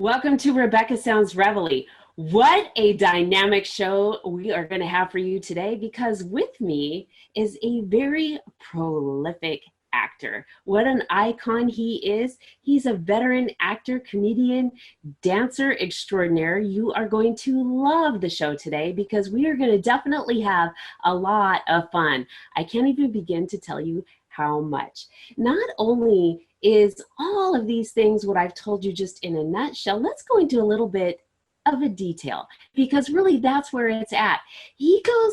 Welcome to Rebecca Sounds Reveille. What a dynamic show we are going to have for you today, because with me is a very prolific actor. What an icon he is. He's a veteran actor, comedian, dancer extraordinaire. You are going to love the show today because we are going to definitely have a lot of fun. I can't even begin to tell you how much. Not only is all of these things what I've told you just in a nutshell, let's go into a little bit of a detail, because really that's where it's at.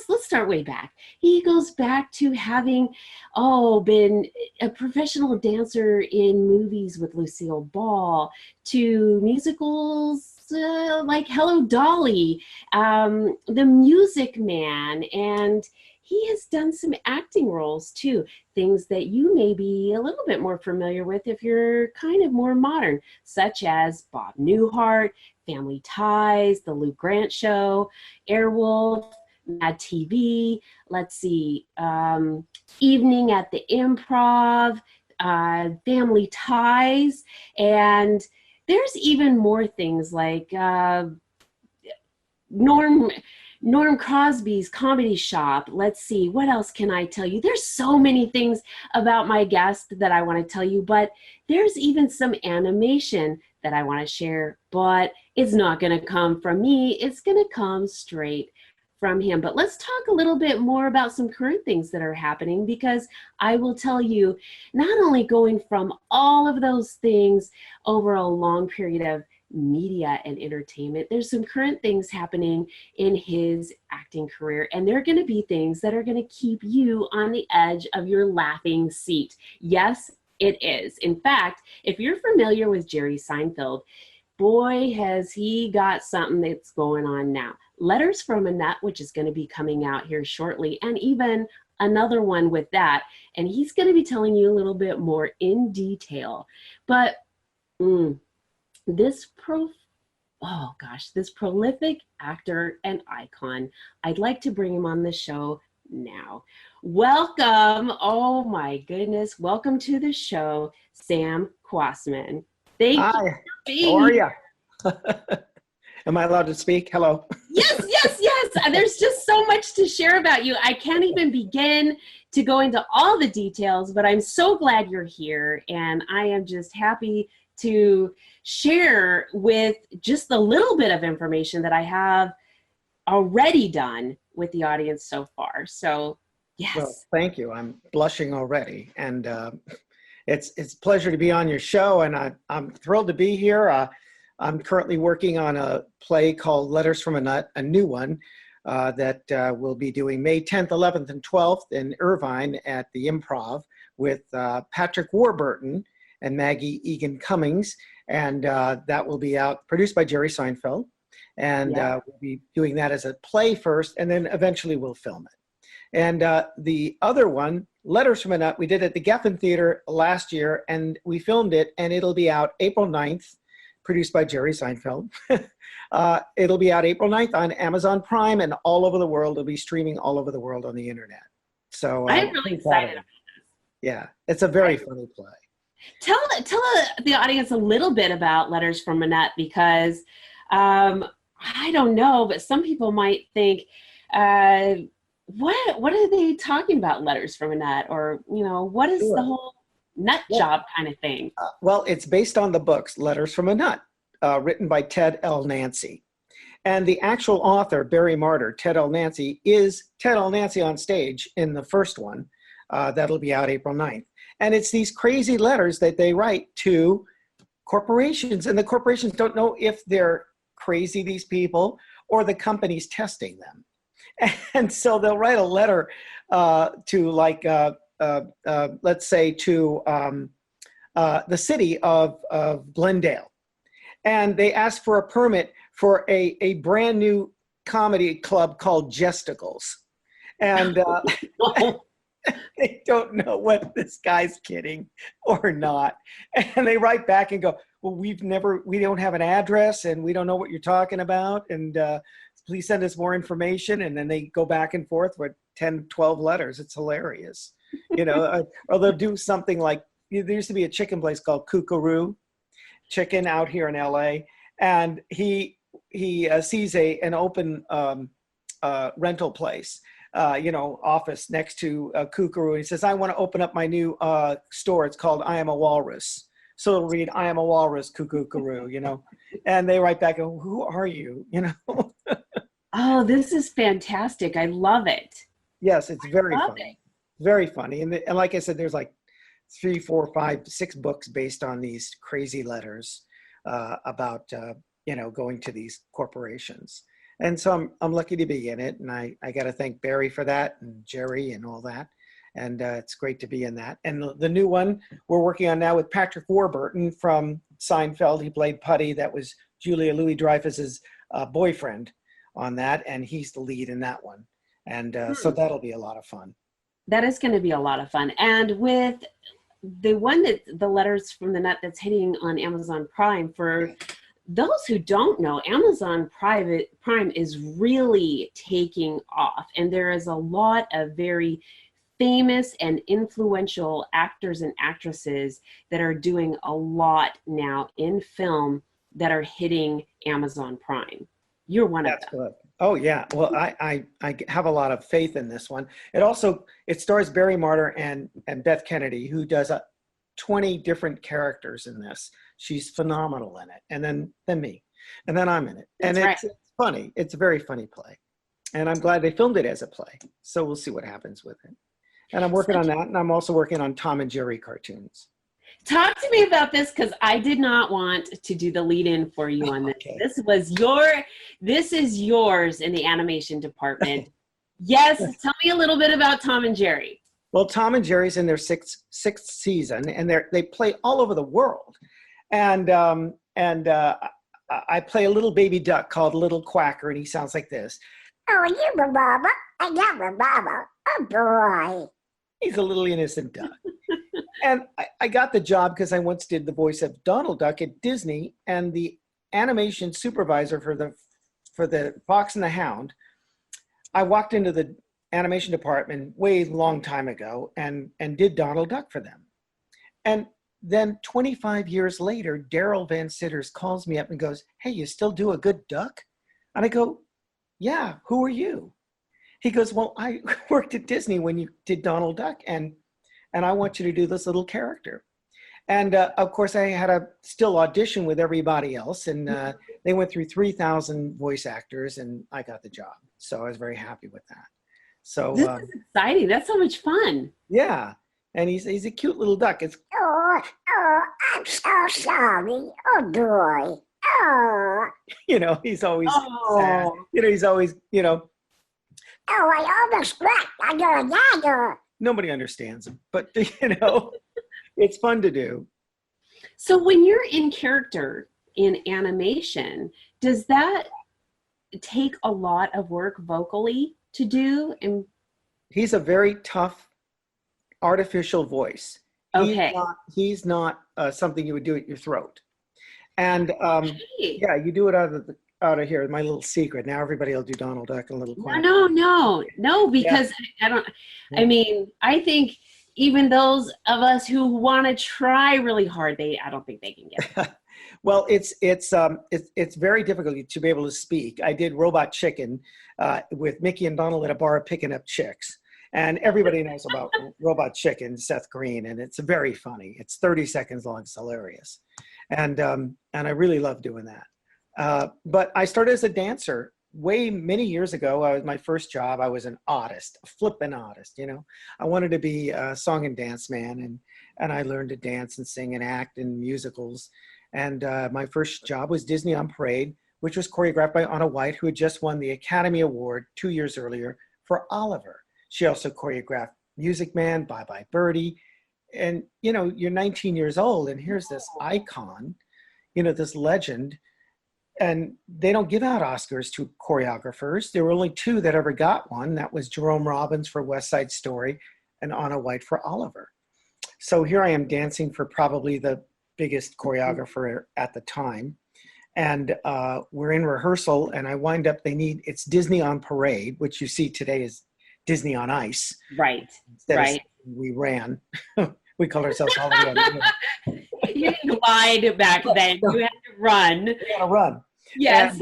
Let's start way back. He goes back to having, been a professional dancer in movies with Lucille Ball, to musicals like Hello Dolly, The Music Man, and he has done some acting roles too, things that you may be a little bit more familiar with if you're kind of more modern, such as Bob Newhart, Family Ties, The Lou Grant Show, Airwolf, Mad TV, let's see, Evening at the Improv, Family Ties, and there's even more things like Norm Crosby's Comedy Shop. Let's see, what else can I tell you? There's so many things about my guest that I want to tell you, but there's even some animation that I want to share, but it's not going to come from me. It's going to come straight from him. But let's talk a little bit more about some current things that are happening, because I will tell you, not only going from all of those things over a long period of media and entertainment, there's some current things happening in his acting career, and they're going to be things that are going to keep you on the edge of your laughing seat. Yes, it is. In fact, if you're familiar with Jerry Seinfeld, boy, has he got something that's going on now. Letters from a Nut, which is going to be coming out here shortly, and even another one with that, and he's going to be telling you a little bit more in detail. But this prolific actor and icon, I'd like to bring him on the show now. Welcome, oh my goodness, welcome to the show, Sam Kwasman. Thank Hi. you for being How are here. you? Am I allowed to speak? Hello. Yes. There's just so much to share about you. I can't even begin to go into all the details, but I'm so glad you're here, and I am just happy to share with just the little bit of information that I have already done with the audience so far. So, yes. Well, thank you. I'm blushing already, and it's a pleasure to be on your show, and I'm thrilled to be here. I'm currently working on a play called Letters from a Nut, a new one that we'll be doing May 10th, 11th, and 12th in Irvine at the Improv with Patrick Warburton and Maggie Egan Cummings, and that will be out, produced by Jerry Seinfeld, and we'll be doing that as a play first, and then eventually we'll film it. And the other one, Letters from a Nut, we did at the Geffen Theater last year, and we filmed it, and it'll be out April 9th, produced by Jerry Seinfeld. It'll be out April 9th on Amazon Prime, and all over the world. It'll be streaming all over the world on the internet. So I'm really excited about this. Yeah, it's a very funny play. Tell the audience a little bit about Letters from a Nut, because I don't know, but some people might think, what are they talking about, Letters from a Nut? Or, what is the whole nut job kind of thing? Well, it's based on the books Letters from a Nut, written by Ted L. Nancy. And the actual author, Barry Martyr, Ted L. Nancy, is Ted L. Nancy on stage in the first one. That'll be out April 9th. And it's these crazy letters that they write to corporations, and the corporations don't know if they're crazy, these people, or the company's testing them. And so they'll write a letter to, like, let's say to the city of Glendale. And they ask for a permit for a brand new comedy club called Jesticles. And they don't know whether this guy's kidding or not. And they write back and go, well, we don't have an address, and we don't know what you're talking about. And please send us more information. And then they go back and forth with 10, 12 letters. It's hilarious. Or they'll do something like, there used to be a chicken place called Kookaroo Chicken out here in LA. and he sees an open rental place, office next to Kookaroo. He says, I want to open up my new store. It's called I Am a Walrus. So it'll read, I am a walrus, Kookaroo, and they write back, who are you, Oh, this is fantastic. I love it. Yes, it's very funny. Very funny. And like I said, there's like 3, 4, 5, 6 books based on these crazy letters about, going to these corporations. And so I'm lucky to be in it. And I got to thank Barry for that, and Jerry and all that. And it's great to be in that. And the new one we're working on now with Patrick Warburton from Seinfeld. He played Putty. That was Julia Louis-Dreyfus's boyfriend on that. And he's the lead in that one. And so that'll be a lot of fun. That is going to be a lot of fun. And with the one the Letters from the Nut that's hitting on Amazon Prime, for those who don't know, Amazon Prime is really taking off. And there is a lot of very famous and influential actors and actresses that are doing a lot now in film that are hitting Amazon Prime. You're one of them. That's good. Oh yeah. Well, I have a lot of faith in this one. It stars Barry Marder and Beth Kennedy, who does 20 different characters in this. She's phenomenal in it. And then me. And then I'm in it. And it's funny. It's a very funny play. And I'm glad they filmed it as a play. So we'll see what happens with it. And I'm working on that. And I'm also working on Tom and Jerry cartoons. Talk to me about this, because I did not want to do the lead-in for you on this. Okay. This is yours in the animation department. Yes, tell me a little bit about Tom and Jerry. Well, Tom and Jerry's in their sixth season, and they play all over the world. And I play a little baby duck called Little Quacker, and he sounds like this. Oh, you a mama, I got a mama, oh boy. He's a little innocent duck. And I got the job because I once did the voice of Donald Duck at Disney, and the animation supervisor for the Fox and the Hound, I walked into the animation department way long time ago and did Donald Duck for them. And then 25 years later, Daryl Van Sitters calls me up and goes, hey, you still do a good duck? And I go, yeah, who are you? He goes, well, I worked at Disney when you did Donald Duck, and I want you to do this little character. And of course, I had to still audition with everybody else, and they went through 3,000 voice actors, and I got the job. So I was very happy with that. So this is exciting. That's so much fun. Yeah, and he's a cute little duck. Oh, I'm so sorry. Oh boy. Oh. He's always sad. He's always, Oh, I almost wrecked. I got a dagger. Nobody understands him, but it's fun to do. So when you're in character in animation, does that take a lot of work vocally to do? And he's a very tough artificial voice. Okay. He's not something you would do at your throat. And yeah, you do it out of here. My little secret. Now everybody will do Donald Duck and Little Quacker. No, because yeah. I think even those of us who want to try really hard, I don't think they can get it. Well, it's very difficult to be able to speak. I did Robot Chicken with Mickey and Donald at a bar picking up chicks. And everybody knows about Robot Chicken, Seth Green, and it's very funny. It's 30 seconds long. It's hilarious. And I really love doing that. But I started as a dancer many years ago. My first job, I was an artist, a flippin' artist, I wanted to be a song and dance man, and I learned to dance and sing and act in musicals. And my first job was Disney on Parade, which was choreographed by Anna White, who had just won the Academy Award 2 years earlier for Oliver. She also choreographed Music Man, Bye Bye Birdie. And, you're 19 years old, and here's this icon, this legend. And they don't give out Oscars to choreographers. There were only 2 that ever got one. That was Jerome Robbins for West Side Story and Anna White for Oliver. So here I am dancing for probably the biggest choreographer at the time. And we're in rehearsal, and I wind up, it's Disney on Parade, which you see today is Disney on Ice. Right. We ran. We called ourselves Hollywood. You didn't glide back then. You had to run. We had to run. Yes.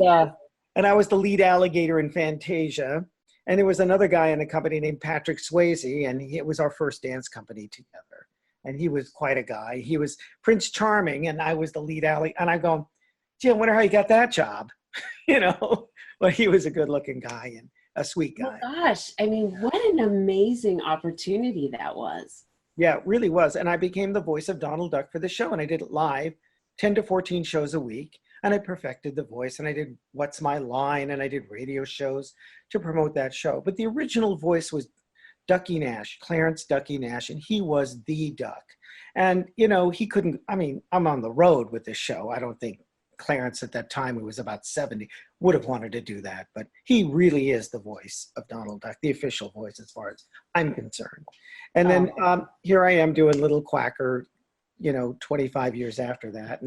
And I was the lead alligator in Fantasia. And there was another guy in the company named Patrick Swayze, and it was our first dance company together. And he was quite a guy. He was Prince Charming, and I was the lead alligator. And I'm going, gee, I wonder how you got that job, you know? But he was a good-looking guy and a sweet guy. Oh gosh, I mean, what an amazing opportunity that was. Yeah, it really was. And I became the voice of Donald Duck for the show, and I did it live, 10 to 14 shows a week. And I perfected the voice, and I did What's My Line, and I did radio shows to promote that show. But the original voice was Ducky Nash, Clarence Ducky Nash, and he was the Duck. And, you know, he couldn't, I mean, I'm on the road with this show. I don't think Clarence at that time, who was about 70, would have wanted to do that. But he really is the voice of Donald Duck, the official voice as far as I'm concerned. And then here I am doing Little Quacker, you know, 25 years after that.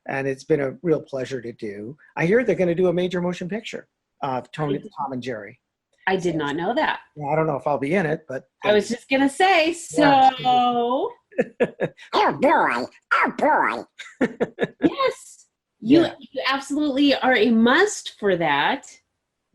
And it's been a real pleasure to do. I hear they're going to do a major motion picture of Tom and Jerry. I did not know that. Yeah, I don't know if I'll be in it, but I was just going to say, so. Oh boy. Oh boy. Yes. You absolutely are a must for that.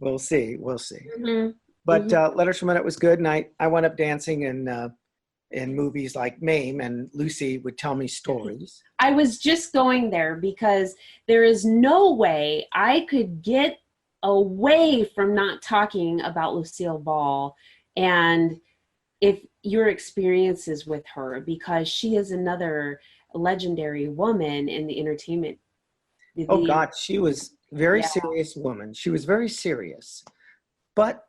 We'll see. We'll see. Mm-hmm. But Letters from a Nut was good. And I went up dancing in movies like Mame, and Lucy would tell me stories. I was just going there because there is no way I could get away from not talking about Lucille Ball and if your experiences with her, because she is another legendary woman in the entertainment. Oh God, she was very serious woman. She was very serious, but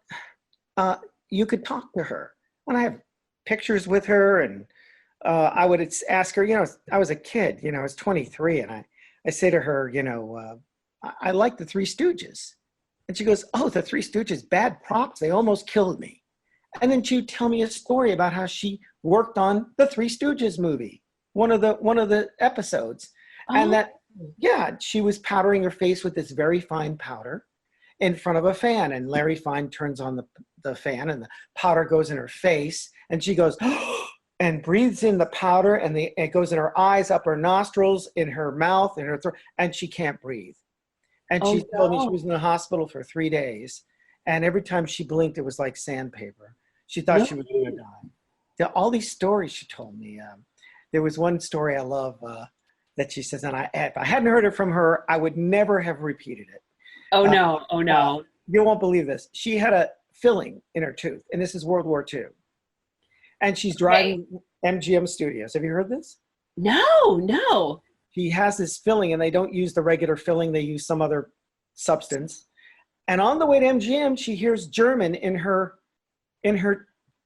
you could talk to her. And I have pictures with her, and I would ask her, you know, I was a kid, you know, I was 23, and I say to her, you know, I like the Three Stooges. And she goes, oh, the Three Stooges, bad props, they almost killed me. And then she would tell me a story about how she worked on the Three Stooges movie, one of the episodes. Oh. And that, yeah, she was powdering her face with this very fine powder in front of a fan, and Larry Fine turns on the fan, and the powder goes in her face, and she goes, and breathes in the powder, and it goes in her eyes, up her nostrils, in her mouth, in her throat, and she can't breathe. And she told me she was in the hospital for 3 days, and every time she blinked, it was like sandpaper. She thought she was going to die. All these stories she told me. There was one story I love that she says, and if I hadn't heard it from her, I would never have repeated it. Oh no, oh no. You won't believe this. She had a filling in her tooth, and this is World War II. And she's driving MGM Studios. Have you heard this? No. She has this filling, and they don't use the regular filling. They use some other substance. And on the way to MGM, she hears German in her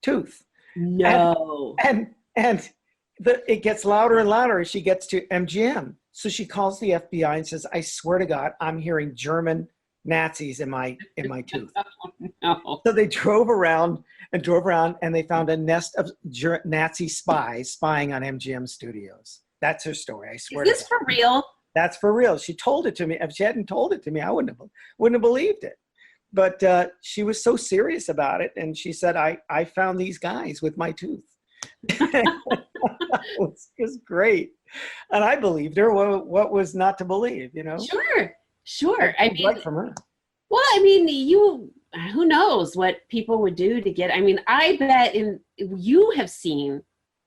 tooth. No. And it gets louder and louder as she gets to MGM. So she calls the FBI and says, I swear to God, I'm hearing German Nazis in my tooth. No. So they drove around, and they found a nest of Nazi spies spying on MGM Studios. That's her story. I swear. Is this for real? That's for real. She told it to me. If she hadn't told it to me, I wouldn't have believed it. But she was so serious about it, and she said, I found these guys with my tooth. It was great. And I believed her. What was not to believe, you know? Sure. I mean, right from her. Well, I mean, who knows what people would do to get, I mean, I bet you have seen,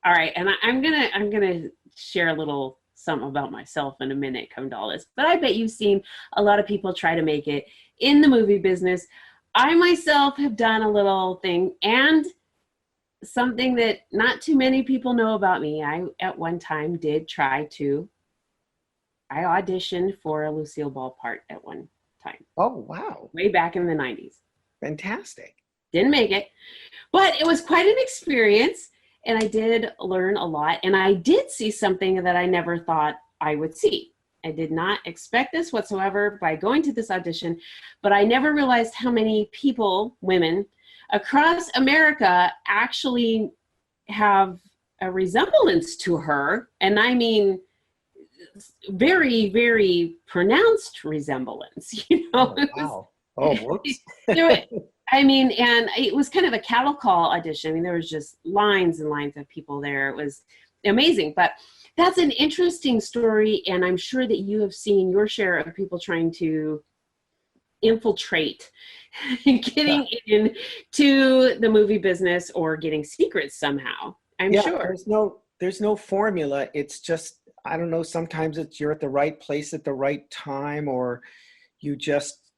all right, and I'm gonna share a little something about myself in a minute, come to all this, but I bet you've seen a lot of people try to make it in the movie business. I myself have done a little thing, and something that not too many people know about me. I, at one time, I auditioned for a Lucille Ball part at one time. Oh, wow. Way back in the 90s. Fantastic. Didn't make it, but it was quite an experience, and I did learn a lot, and I did see something that I never thought I would see. I did not expect this whatsoever by going to this audition, but I never realized how many people, women, across America actually have a resemblance to her, and I mean very, very pronounced resemblance, you know. Oh, wow. Oh, whoops. I mean, and it was kind of a cattle call audition. I mean, there was just lines and lines of people there. It was amazing. But that's an interesting story, and I'm sure that you have seen your share of people trying to infiltrate getting into the movie business or getting secrets somehow. I'm sure. There's no formula. It's just, I don't know, sometimes it's you're at the right place at the right time, or you just,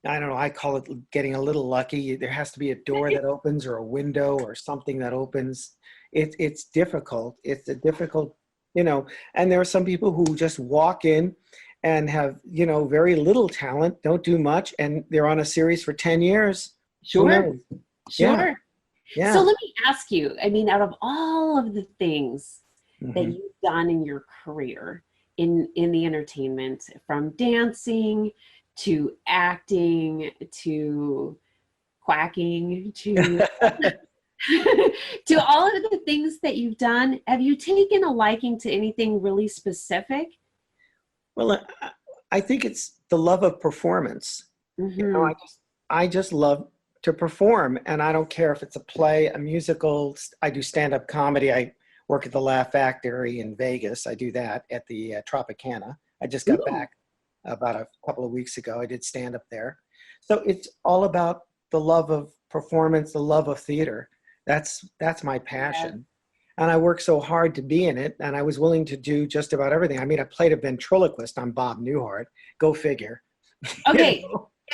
I don't know, I call it getting a little lucky. There has to be a door that opens or a window or something that opens. It's difficult. It's a difficult, and there are some people who just walk in and have, very little talent, don't do much, and they're on a series for 10 years. Sure. Yeah. Yeah. So let me ask you, I mean, out of all of the things that you've done in your career in the entertainment, from dancing to acting to quacking to to all of the things that you've done, have you taken a liking to anything really specific? Well, I think it's the love of performance. I just love to perform, and I don't care if it's a play, a musical. I do stand-up comedy. I work at the Laugh Factory in Vegas. I do that at the Tropicana. I just got back about a couple of weeks ago. I did stand-up there. So it's all about the love of performance, the love of theater. That's my passion. And I worked so hard to be in it, and I was willing to do just about everything. I mean, I played a ventriloquist on Bob Newhart. Go figure. Okay.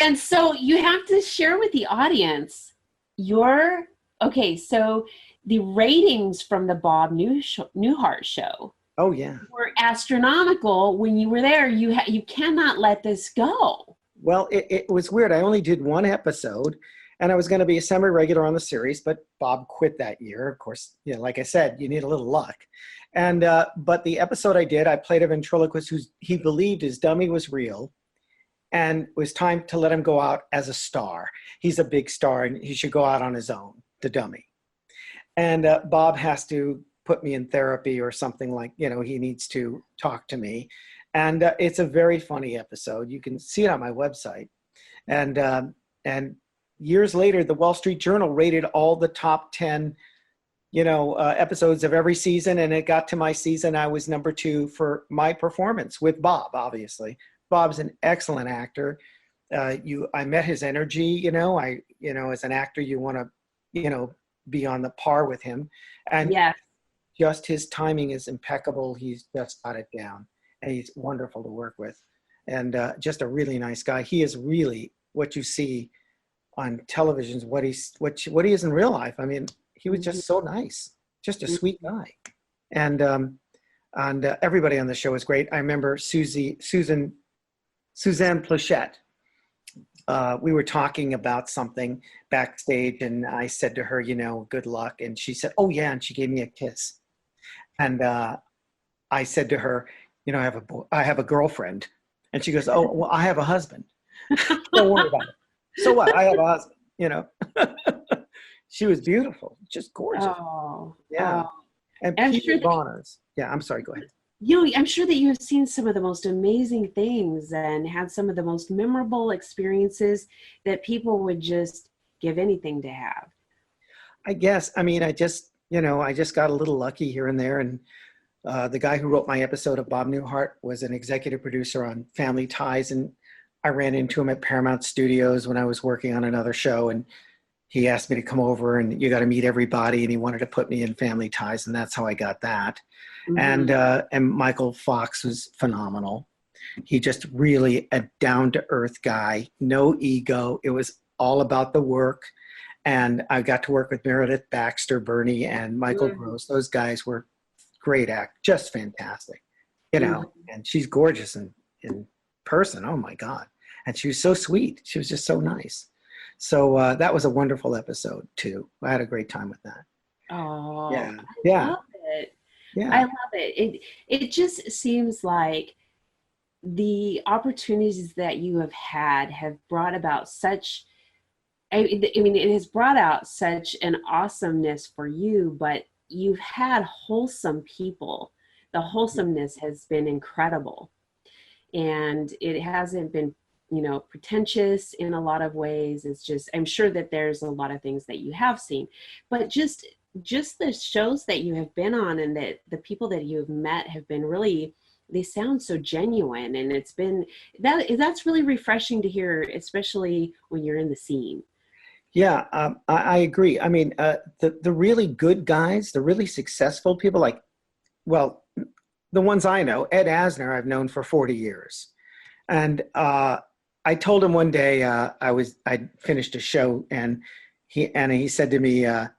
And so you have to share with the audience so the ratings from the Bob Newhart show. Oh, yeah. Were astronomical when you were there. You cannot let this go. Well, it was weird. I only did one episode, and I was going to be a semi-regular on the series, but Bob quit that year. Of course, like I said, you need a little luck. And but the episode I did, I played a ventriloquist who he believed his dummy was real, and it was time to let him go out as a star. He's a big star, and he should go out on his own, the dummy. And Bob has to put me in therapy or something, like, he needs to talk to me. And it's a very funny episode. You can see it on my website. And years later, the Wall Street Journal rated all the top 10, episodes of every season. And it got to my season. I was number 2 for my performance with Bob, obviously. Bob's an excellent actor. I met his energy, as an actor, you want to, be on the par with him. And just his timing is impeccable. He's just got it down, and he's wonderful to work with, and just a really nice guy. He is really what you see on television is what he is in real life. I mean, he was just so nice, just a sweet guy. And everybody on the show was great. I remember Suzanne Plachette. We were talking about something backstage, and I said to her, good luck. And she said, oh yeah. And she gave me a kiss. And I said to her, I have a girlfriend. And she goes, oh, well, I have a husband. Don't worry about it. So what? I have a husband, She was beautiful, just gorgeous. Oh, yeah. Oh. And Peter Bonner's. Yeah, I'm sorry, go ahead. I'm sure that you have seen some of the most amazing things and had some of the most memorable experiences that people would just give anything to have. I guess. I mean, I just got a little lucky here and there. And the guy who wrote my episode of Bob Newhart was an executive producer on Family Ties. And I ran into him at Paramount Studios when I was working on another show. And he asked me to come over, and you got to meet everybody. And he wanted to put me in Family Ties. And that's how I got that. Mm-hmm. And Michael Fox was phenomenal. He just really a down-to-earth guy, no ego. It was all about the work. And I got to work with Meredith Baxter, Bernie, and Michael Gross. Those guys were great just fantastic, and she's gorgeous in person. Oh my God. And she was so sweet. She was just so nice. So that was a wonderful episode too. I had a great time with that. Oh, yeah. I love it. Yeah. I love it. It just seems like the opportunities that you have brought about such, I mean, it has brought out such an awesomeness for you, but you've had wholesome people. The wholesomeness has been incredible. And it hasn't been pretentious in a lot of ways. It's just, I'm sure that there's a lot of things that you have seen, but just the shows that you have been on and that the people that you've met have been really, they sound so genuine, and it's been, that's really refreshing to hear, especially when you're in the scene. Yeah, I agree. I mean, the really good guys, the really successful people, like, well, the ones I know, Ed Asner, I've known for 40 years. And I told him one day, I finished a show, and he said to me, I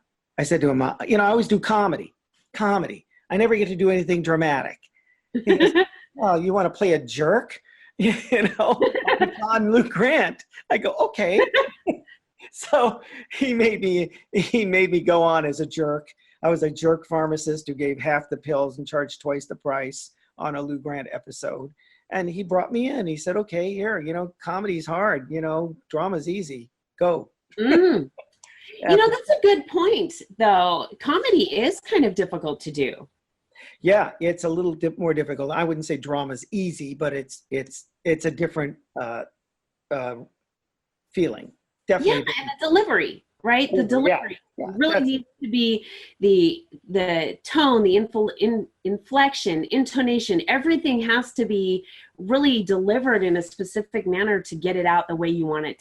said to him, I always do comedy. I never get to do anything dramatic. He goes, oh, you want to play a jerk? On Luke Grant. I go, okay. So he made me go on as a jerk. I was a jerk pharmacist who gave half the pills and charged twice the price on a Lou Grant episode. And he brought me in. He said, okay, here, comedy's hard, drama's easy. Go. That's a good point, though. Comedy is kind of difficult to do. Yeah, it's a little more difficult. I wouldn't say drama's easy, but it's a different feeling. Definitely. Yeah, and the delivery, right? The delivery really needs to be the tone, the inflection, intonation. Everything has to be really delivered in a specific manner to get it out the way you want it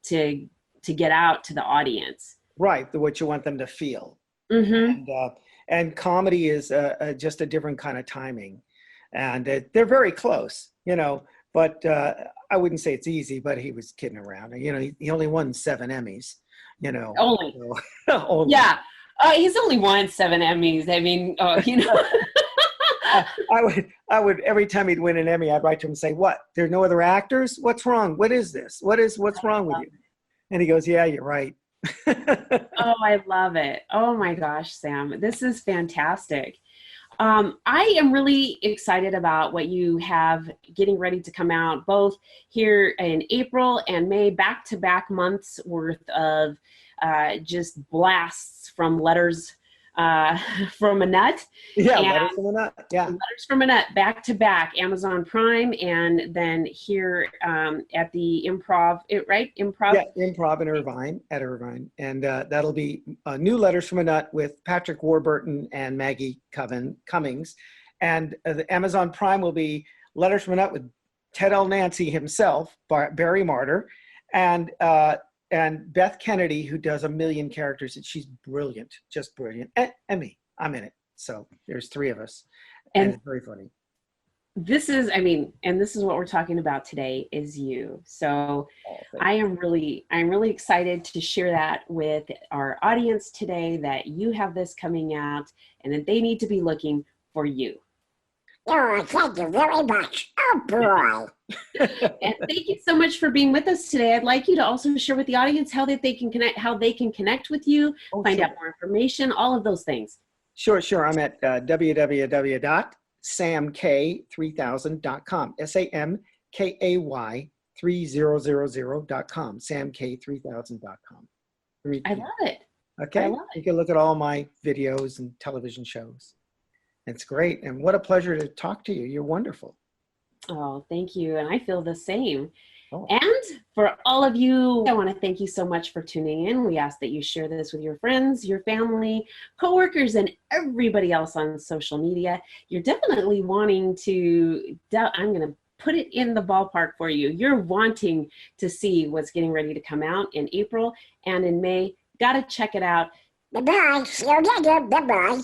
to get out to the audience. Right, what you want them to feel. Mm-hmm. And comedy is just a different kind of timing, and they're very close, But I wouldn't say it's easy. But he was kidding around. He only won 7 Emmys. Only. So, only. Yeah, he's only won 7 Emmys. I mean, I would every time he'd win an Emmy, I'd write to him and say, "What? There are no other actors? What's wrong? What is this? What's wrong with you?" And he goes, "Yeah, you're right." Oh, I love it. Oh my gosh, Sam, this is fantastic. I am really excited about what you have getting ready to come out, both here in April and May, back-to-back months worth of just blasts from Letters from a Nut. Yeah, Letters from a Nut. Yeah, Letters from a Nut, back-to-back, Amazon Prime, and then here at the Improv, right? Improv? Yeah, Improv in Irvine, at Irvine. And that'll be new Letters from a Nut with Patrick Warburton and Maggie Cummings. And the Amazon Prime will be Letters from a Nut with Ted L. Nancy himself, Barry Martyr, and Beth Kennedy, who does 1 million characters. And she's brilliant, just brilliant. And me, I'm in it. So there's 3 of us. And it's very funny. This is what we're talking about today is you. So I'm really excited to share that with our audience today, that you have this coming out and that they need to be looking for you. Oh, thank you very much. Oh, boy. And thank you so much for being with us today. I'd like you to also share with the audience how they can connect with you, find out more information, all of those things. Sure. I'm at www.samk3000.com. SAMKAY3000.com. SamK3000.com. I love it. Okay. I love it. You can look at all my videos and television shows. It's great. And what a pleasure to talk to you. You're wonderful. Oh, thank you. And I feel the same. Oh. And for all of you, I want to thank you so much for tuning in. We ask that you share this with your friends, your family, coworkers, and everybody else on social media. You're definitely wanting to, I'm going to put it in the ballpark for you. You're wanting to see what's getting ready to come out in April and in May. Got to check it out. Bye-bye. See you later. Bye-bye.